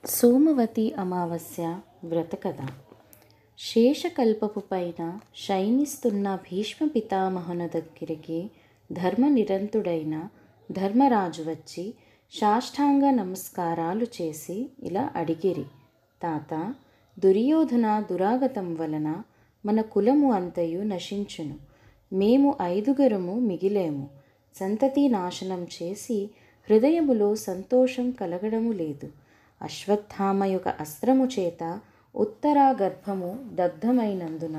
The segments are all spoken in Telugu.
సోమవతి అమావాస్య వ్రతకథ. శేషకల్పపు పైన శయనిస్తున్న భీష్మ పితామహుని దగ్గరికి ధర్మనిరంతుడైన ధర్మరాజు వచ్చి సాష్టాంగ నమస్కారాలు చేసి ఇలా అడిగిరి. తాత, దుర్యోధన దురాగతం వలన మన కులము అంతయు నశించును. మేము 5గురము మిగిలేము. సంతతి నాశనం చేసి హృదయములో సంతోషం కలగడము లేదు. అశ్వత్థామ యొక్క అస్త్రము చేత ఉత్తరా గర్భము దగ్ధమైనందున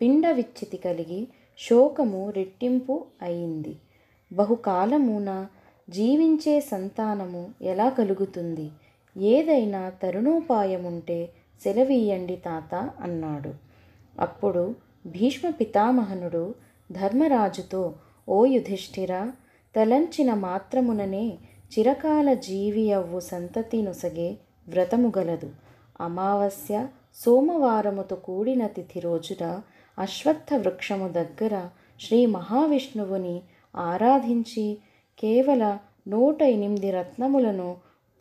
పిండ విచ్ఛితి కలిగి శోకము రెట్టింపు అయింది. బహుకాలమున జీవించే సంతానము ఎలా కలుగుతుంది? ఏదైనా తరుణోపాయముంటే సెలవీయండి తాత అన్నాడు. అప్పుడు భీష్మ పితామహనుడు ధర్మరాజుతో, ఓ యుధిష్ఠిరా, తలంచిన మాత్రముననే చిరకాల జీవియవ్వు సంతతి నొసగే వ్రతము గలదు. అమావాస్య సోమవారముతో కూడిన తిథి రోజున అశ్వత్థ వృక్షము దగ్గర శ్రీ మహావిష్ణువుని ఆరాధించి కేవల 108 రత్నములను,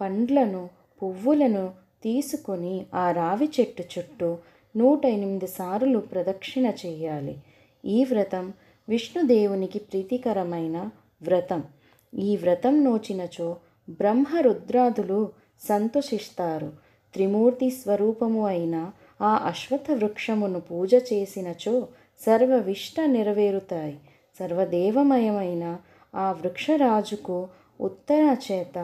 పండ్లను, పువ్వులను తీసుకొని ఆ రావి చెట్టు చుట్టూ 108 సార్లు ప్రదక్షిణ చేయాలి. ఈ వ్రతం విష్ణుదేవునికి ప్రీతికరమైన వ్రతం. ఈ వ్రతం నోచినచో బ్రహ్మరుద్రాదులు సంతోషిస్తారు. త్రిమూర్తి స్వరూపము అయిన ఆ అశ్వత్థ వృక్షమును పూజ చేసినచో సర్వవిష్ట నెరవేరుతాయి. సర్వదేవమయమైన ఆ వృక్షరాజుకు ఉత్తర చేత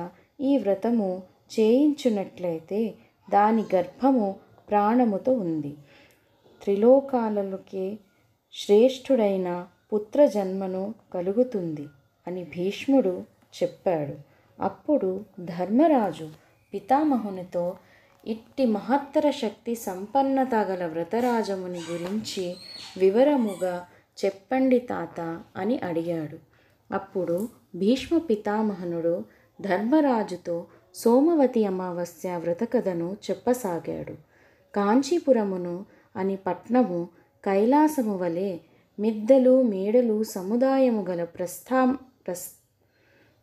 ఈ వ్రతము చేయించున్నట్లయితే దాని గర్భము ప్రాణముతో ఉంది. త్రిలోకాలకే శ్రేష్ఠుడైన పుత్ర జన్మను కలుగుతుంది అని భీష్ముడు చెప్పాడు. అప్పుడు ధర్మరాజు పితామహునితో, ఇట్టి మహత్తర శక్తి సంపన్నత గల వ్రతరాజముని గురించి వివరముగా చెప్పండి తాత అని అడిగాడు. అప్పుడు భీష్మ పితామహనుడు ధర్మరాజుతో సోమవతి అమావాస్య వ్రతకథను చెప్పసాగాడు. కాంచీపురమును అని పట్నము కైలాసము వలె మిద్దెలు మేడలు సముదాయము గల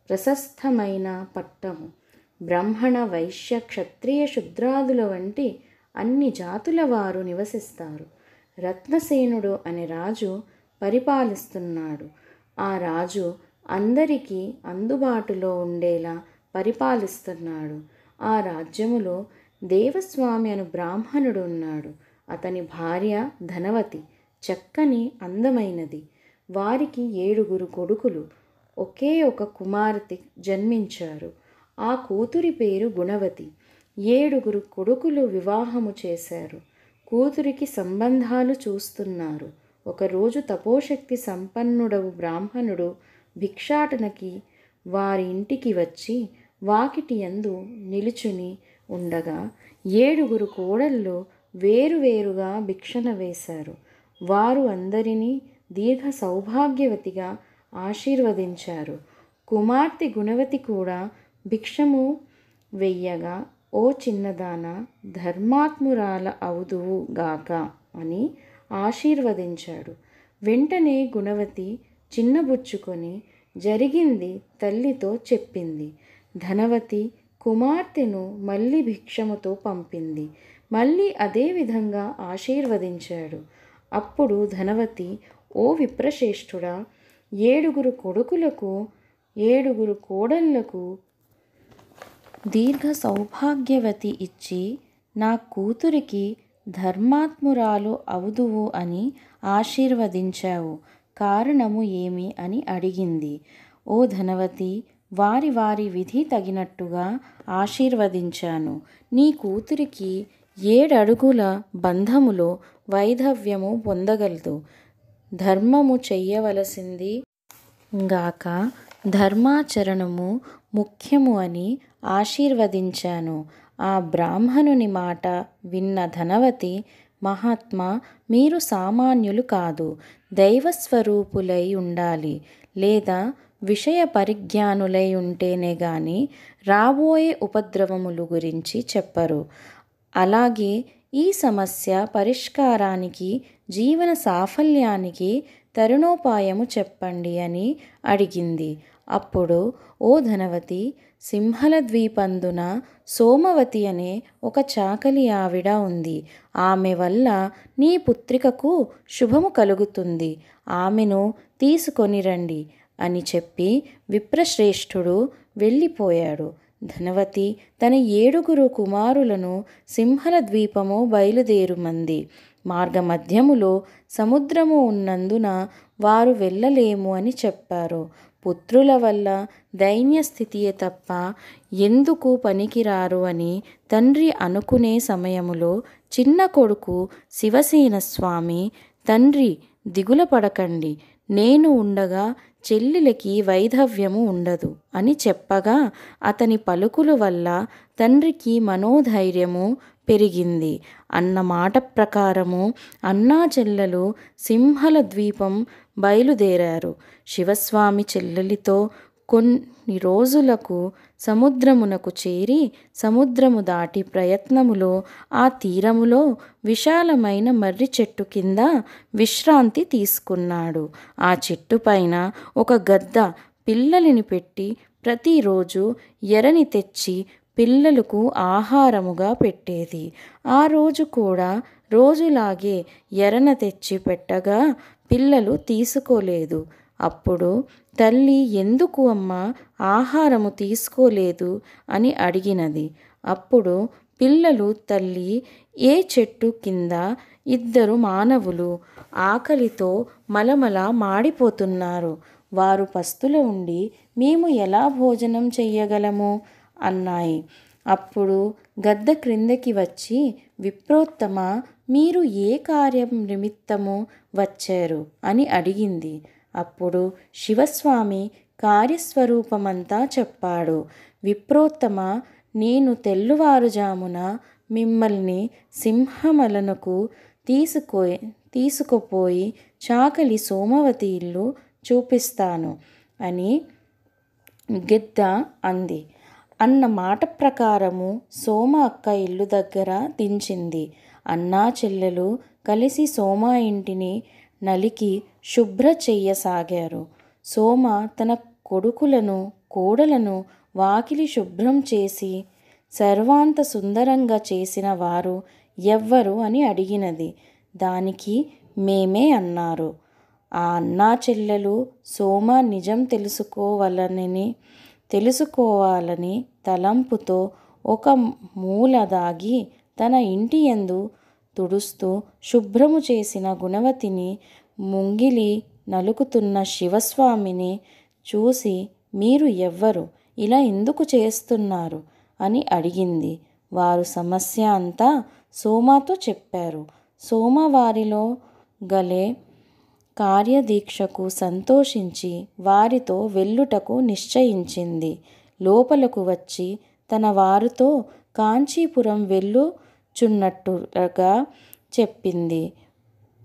ప్రశస్తమైన పట్టము. బ్రాహ్మణ వైశ్య క్షత్రియ శూద్రాదుల వంటి అన్ని జాతుల వారు నివసిస్తారు. రత్నసేనుడు అనే రాజు పరిపాలిస్తున్నాడు. ఆ రాజు అందరికీ అందుబాటులో ఉండేలా పరిపాలిస్తున్నాడు. ఆ రాజ్యములో దేవస్వామి అను బ్రాహ్మణుడు ఉన్నాడు. అతని భార్య ధనవతి, చక్కని అందమైనది. వారికి 7 కొడుకులు, ఒకే ఒక కుమార్తె జన్మించారు. ఆ కూతురి పేరు గుణవతి. 7 కొడుకులు వివాహము చేశారు. కూతురికి సంబంధాలు చూస్తున్నారు. ఒకరోజు తపోశక్తి సంపన్నుడవు బ్రాహ్మణుడు భిక్షాటనకి వారి ఇంటికి వచ్చి వాకిటి యందు నిలుచుని ఉండగా 7 కోడళ్ళు వేరువేరుగా భిక్షణ వేశారు. వారు అందరినీ దీర్ఘ సౌభాగ్యవతిగా ఆశీర్వదించారు. కుమార్తె గుణవతి కూడా భిక్షము వెయ్యగా, ఓ చిన్నదాన, ధర్మాత్మురాల అవుదువు గాక అని ఆశీర్వదించాడు. వెంటనే గుణవతి చిన్నబుచ్చుకొని జరిగింది తల్లితో చెప్పింది. ధనవతి కుమార్తెను మళ్ళీ భిక్షముతో పంపింది. మళ్ళీ అదే విధంగా ఆశీర్వదించాడు. అప్పుడు ధనవతి, ఓ విప్రశ్రేష్ఠుడా, 7 కొడుకులకు 7 కోడళ్లకు దీర్ఘ సౌభాగ్యవతి ఇచ్చి నా కూతురికి ధర్మాత్మురాలు అవుదువు అని ఆశీర్వదించావు. కారణము ఏమి అని అడిగింది. ఓ ధనవతి, వారి వారి విధి తగినట్టుగా ఆశీర్వదించాను. నీ కూతురికి 7 అడుగుల బంధములో వైధవ్యము పొందగలదు. ధర్మము చెయ్యవలసింది గాక ధర్మాచరణము ముఖ్యము అని ఆశీర్వదించాను. ఆ బ్రాహ్మణుని మాట విన్న ధనవతి, మహాత్మా, మీరు సామాన్యులు కాదు, దైవస్వరూపులై ఉండాలి, లేదా విషయ పరిజ్ఞానులై ఉంటేనే గాని రాబోయే ఉపద్రవములు గురించి చెప్పరు. అలాగే ఈ సమస్య పరిష్కారానికి, జీవన సాఫల్యానికి తరుణోపాయము చెప్పండి అని అడిగింది. అప్పుడు, ఓ ధనవతి, సింహల ద్వీపందున సోమవతి అనే ఒక చాకలి ఆవిడ ఉంది. ఆమె వల్ల నీ పుత్రికకు శుభము కలుగుతుంది. ఆమెను తీసుకొని రండి అని చెప్పి విప్రశ్రేష్ఠుడు వెళ్ళిపోయాడు. ధనవతి తన 7 కుమారులను సింహల ద్వీపము బయలుదేరుమంది. మార్గమధ్యములో సముద్రము ఉన్నందున వారు వెళ్ళలేము అని చెప్పారు. పుత్రుల వల్ల దైన్య స్థితియే తప్ప ఎందుకు పనికిరారు అని తండ్రి అనుకునే సమయములో చిన్న కొడుకు శివసేన స్వామి, తండ్రి దిగుల పడకండి, నేను ఉండగా చెల్లెలికి వైధవ్యము ఉండదు అని చెప్పగా అతని పలుకుల వల్ల తండ్రికి మనోధైర్యము పెరిగింది. అన్న మాట ప్రకారము అన్నా చెల్లెలు సింహల ద్వీపం బయలుదేరారు. శివస్వామి చెల్లెలితో కొన్ని రోజులకు సముద్రమునకు చేరి సముద్రము దాటి ప్రయత్నములో ఆ తీరములో విశాలమైన మర్రి చెట్టు కింద విశ్రాంతి తీసుకున్నాడు. ఆ చెట్టు పైన ఒక గద్ద పిల్లలిని పెట్టి ప్రతిరోజు ఎరని తెచ్చి పిల్లలకు ఆహారముగా పెట్టేది. ఆ రోజు కూడా రోజులాగే ఎరన తెచ్చి పెట్టగా పిల్లలు తీసుకోలేదు. అప్పుడు తల్లి, ఎందుకు అమ్మా ఆహారము తీసుకోలేదు అని అడిగినది. అప్పుడు పిల్లలు, తల్లి, ఏ చెట్టు కింద 2 మానవులు ఆకలితో మలమల మాడిపోతున్నారు. వారు పస్తుల ఉండి మేము ఎలా భోజనం చెయ్యగలము అన్నాయి. అప్పుడు గద్ద క్రిందకి వచ్చి, విప్రోత్తమ, మీరు ఏ కార్యం నిమిత్తము వచ్చారు అని అడిగింది. అప్పుడు శివస్వామి కార్యస్వరూపమంతా చెప్పాడు. విప్రోత్తమ, నేను తెల్లువారుజామున మిమ్మల్ని సింహమలనకు తీసుకుపోయి చాకలి సోమవతి ఇల్లు చూపిస్తాను అని గిద్ద అంది. అన్న మాట ప్రకారము సోమ అక్క ఇల్లు దగ్గర దించింది. అన్నా చెల్లెలు కలిసి సోమ ఇంటిని నలికి శుభ్ర చెయ్యసాగారు. సోమ తన కొడుకులను, కోడలను వాకిలి శుభ్రం చేసి సర్వాంత సుందరంగా చేసిన వారు ఎవ్వరు అని అడిగినది. దానికి మేమే అన్నారు. ఆ అన్నా చెల్లెలు సోమ నిజం తెలుసుకోవాలని తలంపుతో ఒక మూల దాగి తన ఇంటి యందు తుడుస్తూ శుభ్రము చేసిన గుణవతిని, ముంగిలి నలుకుతున్న శివస్వామిని చూసి, మీరు ఎవ్వరు, ఇలా ఎందుకు చేస్తున్నారు అని అడిగింది. వారు సమస్య అంతా సోమతో చెప్పారు. సోమ వారిలో గలే కార్యదీక్షకు సంతోషించి వారితో వెళ్ళుటకు నిశ్చయించింది. లోపలకు వచ్చి తన వారితో కాంచీపురం వెళ్ళుచున్నట్టుగా చెప్పింది.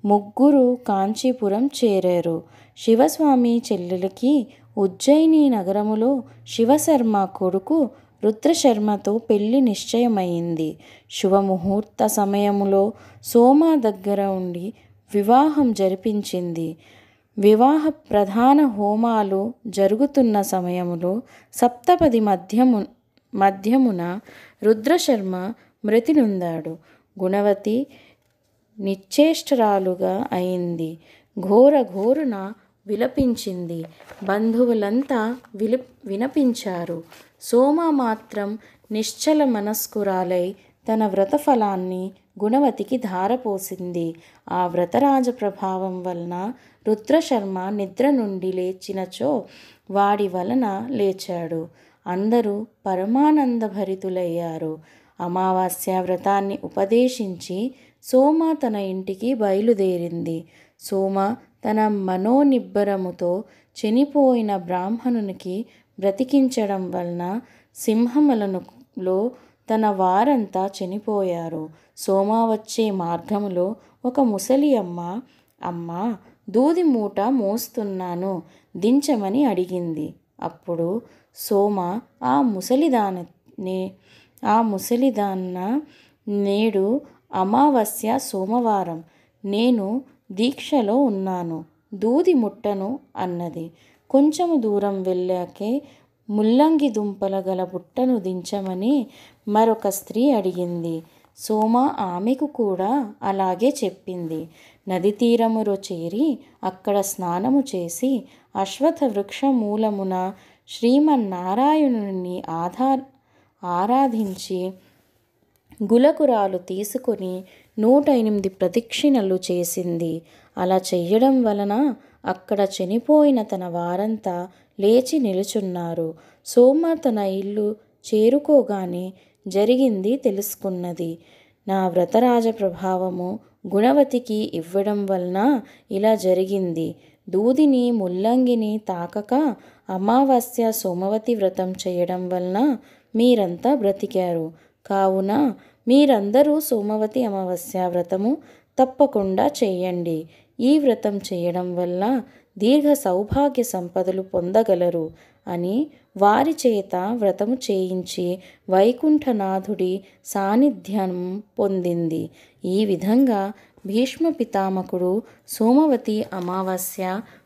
3 కాంచీపురం చేరారు. శివస్వామి చెల్లెలికి ఉజ్జయిని నగరములో శివశర్మ కొడుకు రుద్రశర్మతో పెళ్లి నిశ్చయమైంది. శుభముహూర్త సమయములో సోమ దగ్గర ఉండి వివాహం జరిపించింది. వివాహ ప్రధాన హోమాలు జరుగుతున్న సమయములో సప్తపది మధ్యమున రుద్రశర్మ మృతి నొందాడు. గుణవతి నిశ్చేష్టురాలుగా అయింది. ఘోరున విలపించింది. బంధువులంతా వినపించారు. సోమ మాత్రం నిశ్చల మనస్కురాలై తన వ్రతఫలాన్ని గుణవతికి ధారపోసింది. ఆ వ్రతరాజ ప్రభావం వలన రుద్రశర్మ నిద్ర నుండి లేచినచో వాడి వలన లేచాడు. అందరూ పరమానందభరితులయ్యారు. అమావాస్య వ్రతాన్ని ఉపదేశించి సోమ తన ఇంటికి బయలుదేరింది. సోమ తన మనోనిబ్బరముతో చనిపోయిన బ్రాహ్మణునికి బ్రతికించడం వలన సింహమలనులో తన వారంతా చనిపోయారు. సోమ వచ్చే మార్గములో ఒక ముసలి అమ్మా, దూది మూట మోస్తున్నాను, దించమని అడిగింది. అప్పుడు సోమ ఆ ముసలిదాన్న, నేడు అమావాస్య సోమవారం, నేను దీక్షలో ఉన్నాను, దూది ముట్టను అన్నది. కొంచెము దూరం వెళ్ళాకే ముల్లంగి దుంపల గల బుట్టను దించమని మరొక స్త్రీ అడిగింది. సోమ ఆమెకు కూడా అలాగే చెప్పింది. నది తీరములో చేరి అక్కడ స్నానము చేసి అశ్వత్థ వృక్ష మూలమున శ్రీమన్నారాయణుని ఆరాధించి గులకురాలు తీసుకొని 108 ప్రదక్షిణలు చేసింది. అలా చెయ్యడం వలన అక్కడ చనిపోయిన తన వారంతా లేచి నిలుచున్నారు. సోమ తన ఇల్లు చేరుకోగానే జరిగింది తెలుసుకున్నది. నా వ్రతరాజ ప్రభావము గుణవతికి ఇవ్వడం వలన ఇలా జరిగింది. దూదిని ముల్లంగిని తాకక అమావాస్య సోమవతి వ్రతం చేయడం వలన మీరంతా బ్రతికారు. కావున మీరందరూ సోమవతి అమావాస్య వ్రతము తప్పకుండా చేయండి. ఈ వ్రతం చేయడం వల్ల దీర్ఘ సౌభాగ్య సంపదలు పొందగలరు అని వారి చేత వ్రతము చేయించి వైకుంఠనాథుడి సాన్నిధ్యం పొందింది. ఈ విధంగా భీష్మ పితామహుడు సోమవతి అమావాస్య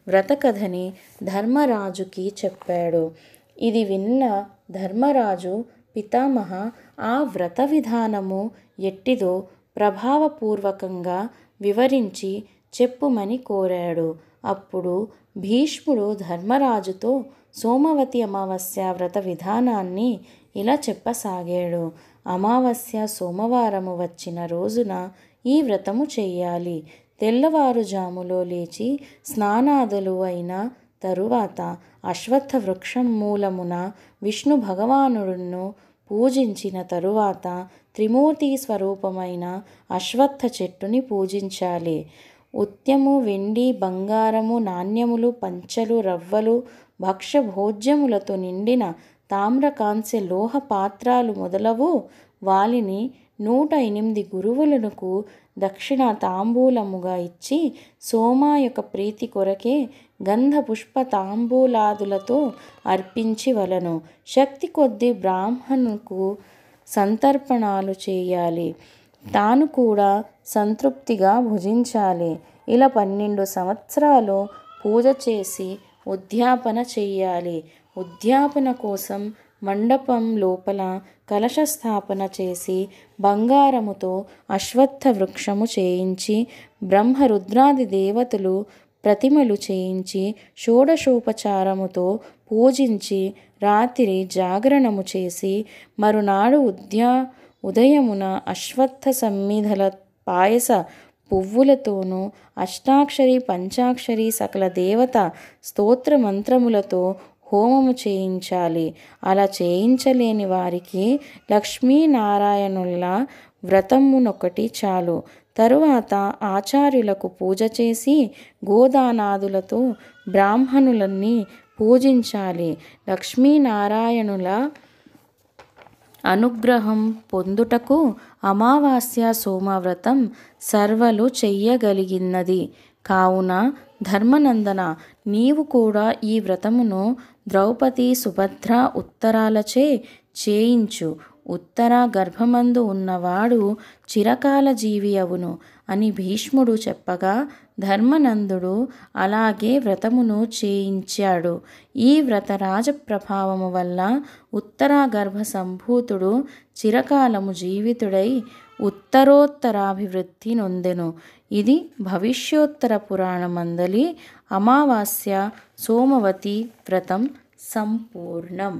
వ్రత కథని ధర్మరాజుకి చెప్పాడు. ఇది విన్న ధర్మరాజు పితామహ ఆ వ్రత విధానము ఎట్టిదో ప్రభావపూర్వకంగా వివరించి చెప్పుమని కోరాడు. అప్పుడు భీష్ముడు ధర్మరాజుతో సోమవతి అమావాస్య వ్రత విధానాన్ని ఇలా చెప్పసాగాడు. అమావాస్య సోమవారము వచ్చిన రోజున ఈ వ్రతము చెయ్యాలి. తెల్లవారుజాములో లేచి స్నానాదులు అయిన తరువాత అశ్వత్థ వృక్షం మూలమున విష్ణు భగవానుడును పూజించిన తరువాత త్రిమూర్తి స్వరూపమైన అశ్వత్థ చెట్టుని పూజించాలి. ఉత్యము, వెండి, బంగారము, నాణ్యములు, పంచలు, రవ్వలు, భక్ష్యభోజ్యములతో నిండిన తామ్రకాంస్య లోహ పాత్రాలు మొదలగు వాలిని 108 గురువులకు దక్షిణ తాంబూలముగా ఇచ్చి సోమ యొక్క ప్రీతి కొరకే గంధ పుష్ప తాంబూలాదులతో అర్పించవలెను. శక్తి కొద్దీ బ్రాహ్మణుకు సంతర్పణాలు చేయాలి. తాను కూడా సంతృప్తిగా భుజించాలి. ఇలా 12 సంవత్సరాలు పూజ చేసి ఉద్యాపన చెయ్యాలి. ఉద్యాపన కోసం మండపం లోపల కలశ స్థాపన చేసి బంగారముతో అశ్వత్థ వృక్షము చేయించి బ్రహ్మరుద్రాది దేవతలు ప్రతిమలు చేయించి షోడశోపచారముతో పూజించి రాత్రి జాగరణము చేసి మరునాడు ఉదయమున అశ్వత్థ సమ్మిధల పాయస పువ్వులతోనూ అష్టాక్షరి పంచాక్షరి సకల దేవత స్తోత్ర మంత్రములతో హోమము చేయించాలి. అలా చేయించలేని వారికి లక్ష్మీనారాయణుల వ్రతమునొకటి చాలు. తరువాత ఆచార్యులకు పూజ చేసి గోదానాదులతో బ్రాహ్మణులన్నీ పూజించాలి. లక్ష్మీనారాయణుల అనుగ్రహం పొందుటకు అమావాస్య సోమవ్రతం సర్వలు చెయ్యగలిగినది. కావున ధర్మనందన, నీవు కూడా ఈ వ్రతమును ద్రౌపది, సుభద్ర ఉత్తరాలచే చేయించు. ఉత్తర గర్భమందు ఉన్నవాడు చిరకాల జీవి అవును అని భీష్ముడు చెప్పగా ధర్మనందుడు అలాగే వ్రతమును చేయించాడు. ఈ వ్రత రాజప్రభావము వల్ల ఉత్తర గర్భ సంభూతుడు చిరకాలము జీవితుడై ఉత్తరోత్తరాభివృద్ధి నొందెను. ఇది భవిష్యోత్తర పురాణమందలి అమావాస్య సోమవతి వ్రతం సంపూర్ణం.